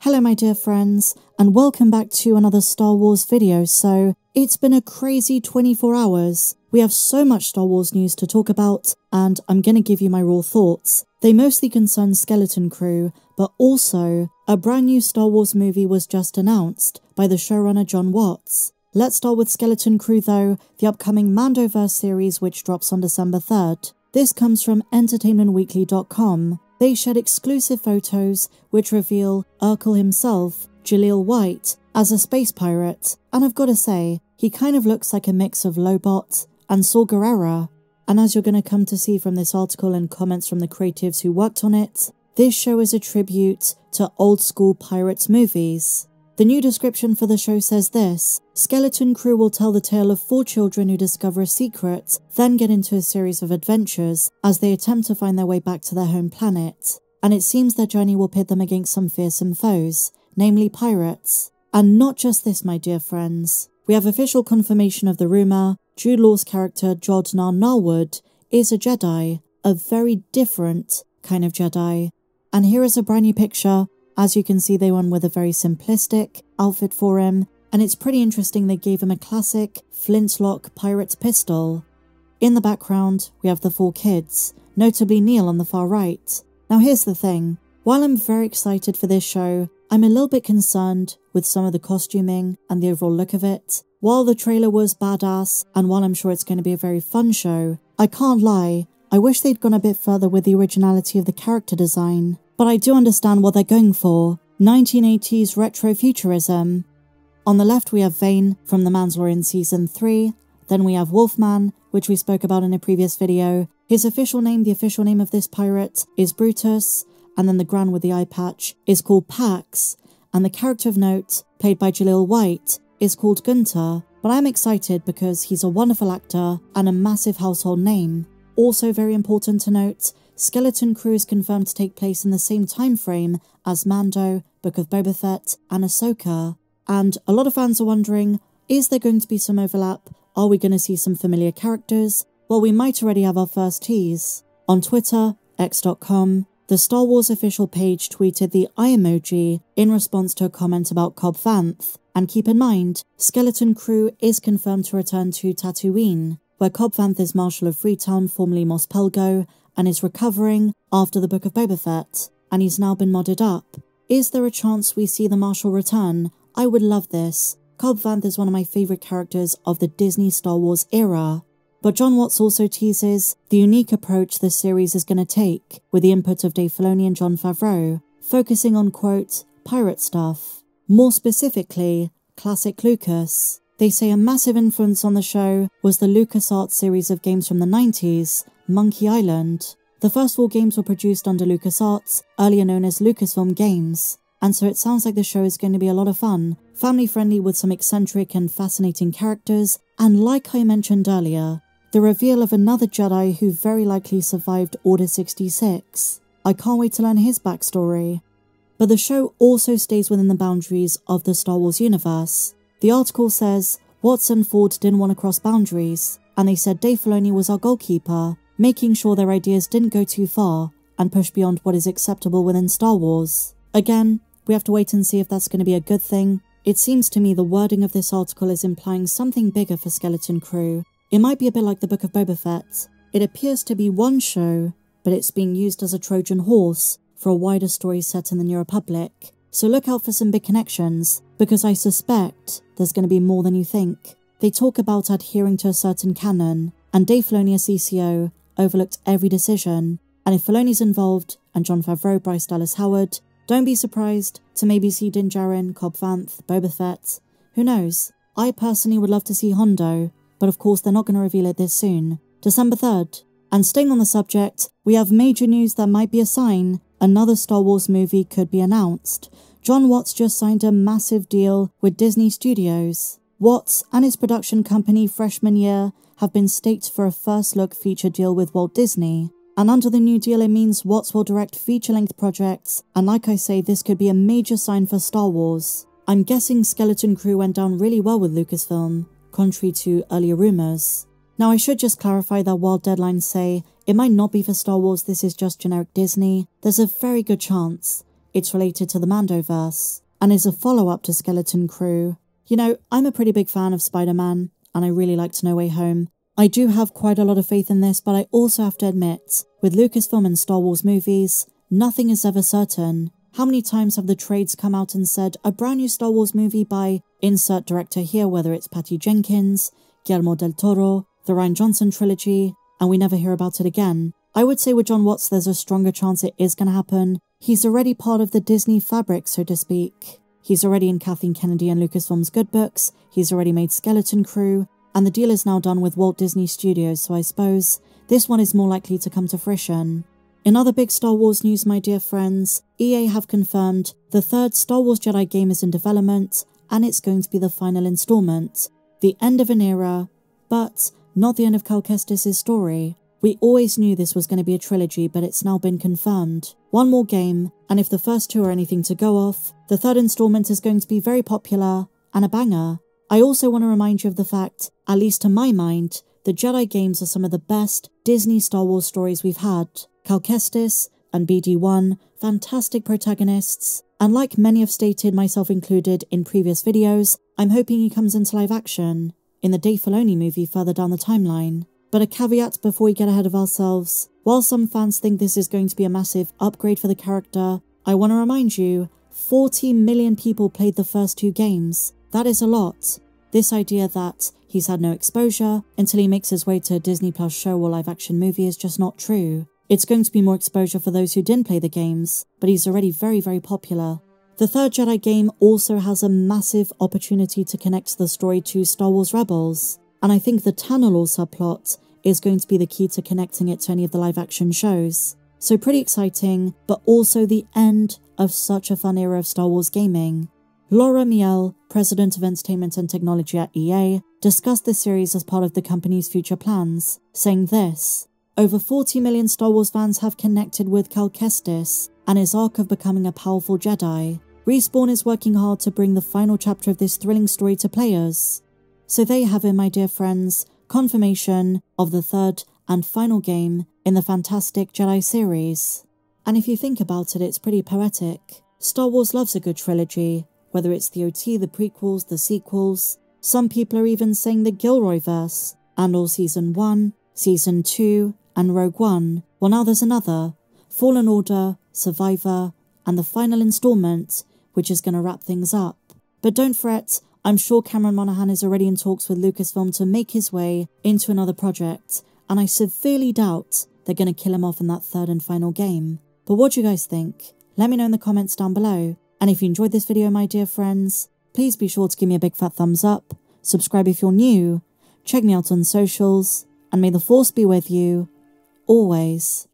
Hello my dear friends, and welcome back to another Star Wars video. So, it's been a crazy 24 hours. We have so much Star Wars news to talk about, and I'm gonna give you my raw thoughts. They mostly concern Skeleton Crew, but also, a brand new Star Wars movie was just announced by the showrunner Jon Watts. Let's start with Skeleton Crew though, the upcoming Mandoverse series which drops on December 3rd. This comes from entertainmentweekly.com. They shared exclusive photos which reveal Urkel himself, Jaleel White, as a space pirate, and I've gotta say, he kind of looks like a mix of Lobot and Saw Gerrera. And as you're gonna come to see from this article and comments from the creatives who worked on it, this show is a tribute to old school pirates movies. The new description for the show says this: Skeleton Crew will tell the tale of 4 children who discover a secret, then get into a series of adventures as they attempt to find their way back to their home planet. And it seems their journey will pit them against some fearsome foes, namely pirates. And not just this, my dear friends. We have official confirmation of the rumour. Jude Law's character Jod Narwood is a Jedi, a very different kind of Jedi. And here is a brand new picture. As you can see, they went with a very simplistic outfit for him, and it's pretty interesting they gave him a classic flintlock pirate pistol. In the background, we have the 4 kids, notably Neil on the far right. Now here's the thing, while I'm very excited for this show, I'm a little bit concerned with some of the costuming and the overall look of it. While the trailer was badass, and while I'm sure it's going to be a very fun show, I can't lie, I wish they'd gone a bit further with the originality of the character design. But I do understand what they're going for, 1980s retro futurism. On the left we have Vane from The Mandalorian Season 3, then we have Wolfman, which we spoke about in a previous video. His official name, the official name of this pirate, is Brutus, and then the Gran with the eye patch is called Pax, and the character of note, played by Jaleel White, is called Gunter. But I'm excited because he's a wonderful actor and a massive household name. Also very important to note, Skeleton Crew is confirmed to take place in the same time frame as Mando, Book of Boba Fett, and Ahsoka. And a lot of fans are wondering, is there going to be some overlap? Are we going to see some familiar characters? Well, we might already have our first tease. On Twitter, x.com, the Star Wars official page tweeted the eye emoji in response to a comment about Cobb Vanth. And keep in mind, Skeleton Crew is confirmed to return to Tatooine, where Cobb Vanth is Marshal of Freetown, formerly Mos Pelgo, and is recovering after the Book of Boba Fett, and he's now been modded up. Is there a chance we see the Marshal return? I would love this. Cobb Vanth is one of my favourite characters of the Disney Star Wars era. But Jon Watts also teases the unique approach this series is going to take, with the input of Dave Filoni and Jon Favreau, focusing on, quote, pirate stuff. More specifically, classic Lucas. They say a massive influence on the show was the LucasArts series of games from the 90s, Monkey Island. The first 4 games were produced under LucasArts, earlier known as Lucasfilm Games, and so it sounds like the show is going to be a lot of fun, family-friendly with some eccentric and fascinating characters, and like I mentioned earlier, the reveal of another Jedi who very likely survived Order 66. I can't wait to learn his backstory. But the show also stays within the boundaries of the Star Wars universe. The article says, Watts and Ford didn't want to cross boundaries, and they said Dave Filoni was our goalkeeper, making sure their ideas didn't go too far and push beyond what is acceptable within Star Wars. Again, we have to wait and see if that's going to be a good thing. It seems to me the wording of this article is implying something bigger for Skeleton Crew. It might be a bit like the Book of Boba Fett. It appears to be one show, but it's being used as a Trojan horse for a wider story set in the New Republic. So look out for some big connections, because I suspect there's going to be more than you think. They talk about adhering to a certain canon, and Dave Filoni as CCO overlooked every decision, and if Filoni's involved, and Jon Favreau, Bryce Dallas Howard, don't be surprised to maybe see Din Djarin, Cobb Vanth, Boba Fett. Who knows? I personally would love to see Hondo, but of course they're not going to reveal it this soon. December 3rd. And staying on the subject, we have major news that might be a sign another Star Wars movie could be announced. Jon Watts just signed a massive deal with Disney Studios. Watts and his production company Freshman Year have been staked for a first-look feature deal with Walt Disney, and under the new deal it means Watts will direct feature-length projects, and like I say, this could be a major sign for Star Wars. I'm guessing Skeleton Crew went down really well with Lucasfilm, contrary to earlier rumours. Now I should just clarify that while deadlines say it might not be for Star Wars, this is just generic Disney, there's a very good chance it's related to the Mandoverse, and is a follow-up to Skeleton Crew. You know, I'm a pretty big fan of Spider-Man, and I really liked No Way Home. I do have quite a lot of faith in this, but I also have to admit, with Lucasfilm and Star Wars movies, nothing is ever certain. How many times have the trades come out and said, a brand new Star Wars movie by insert director here, whether it's Patty Jenkins, Guillermo del Toro, the Rian Johnson trilogy, and we never hear about it again. I would say with Jon Watts there's a stronger chance it is going to happen. He's already part of the Disney fabric, so to speak. He's already in Kathleen Kennedy and Lucasfilm's Good Books, he's already made Skeleton Crew, and the deal is now done with Walt Disney Studios, so I suppose this one is more likely to come to fruition. In other big Star Wars news, my dear friends, EA have confirmed the third Star Wars Jedi game is in development, and it's going to be the final installment. The end of an era, but not the end of Cal Kestis' story. We always knew this was going to be a trilogy, but it's now been confirmed. One more game, and if the first two are anything to go off, the third installment is going to be very popular and a banger. I also want to remind you of the fact, at least to my mind, the Jedi games are some of the best Disney Star Wars stories we've had. Cal Kestis and BD-1, fantastic protagonists, and like many have stated, myself included, in previous videos, I'm hoping he comes into live action in the Dave Filoni movie further down the timeline. But a caveat before we get ahead of ourselves, while some fans think this is going to be a massive upgrade for the character, I want to remind you, 40 million people played the first two games. That is a lot. This idea that he's had no exposure until he makes his way to a Disney Plus show or live action movie is just not true. It's going to be more exposure for those who didn't play the games, but he's already very, very popular. The third Jedi game also has a massive opportunity to connect the story to Star Wars Rebels, and I think the Tanalorr subplot is going to be the key to connecting it to any of the live action shows. So pretty exciting, but also the end of such a fun era of Star Wars gaming. Laura Miele, President of Entertainment and Technology at EA, discussed this series as part of the company's future plans, saying this: over 40 million Star Wars fans have connected with Cal Kestis and his arc of becoming a powerful Jedi. Respawn is working hard to bring the final chapter of this thrilling story to players. So there you have it, my dear friends, confirmation of the third and final game in the fantastic Jedi series. And if you think about it, it's pretty poetic. Star Wars loves a good trilogy, whether it's the OT, the prequels, the sequels. Some people are even saying the Gilroy-verse, Andor Season 1, Season 2, and Rogue One. Well, now there's another, Fallen Order, Survivor, and the final installment, which is going to wrap things up. But don't fret, I'm sure Cameron Monaghan is already in talks with Lucasfilm to make his way into another project, and I severely doubt they're going to kill him off in that third and final game. But what do you guys think? Let me know in the comments down below. And if you enjoyed this video, my dear friends, please be sure to give me a big fat thumbs up, subscribe if you're new, check me out on socials, and may the Force be with you, always.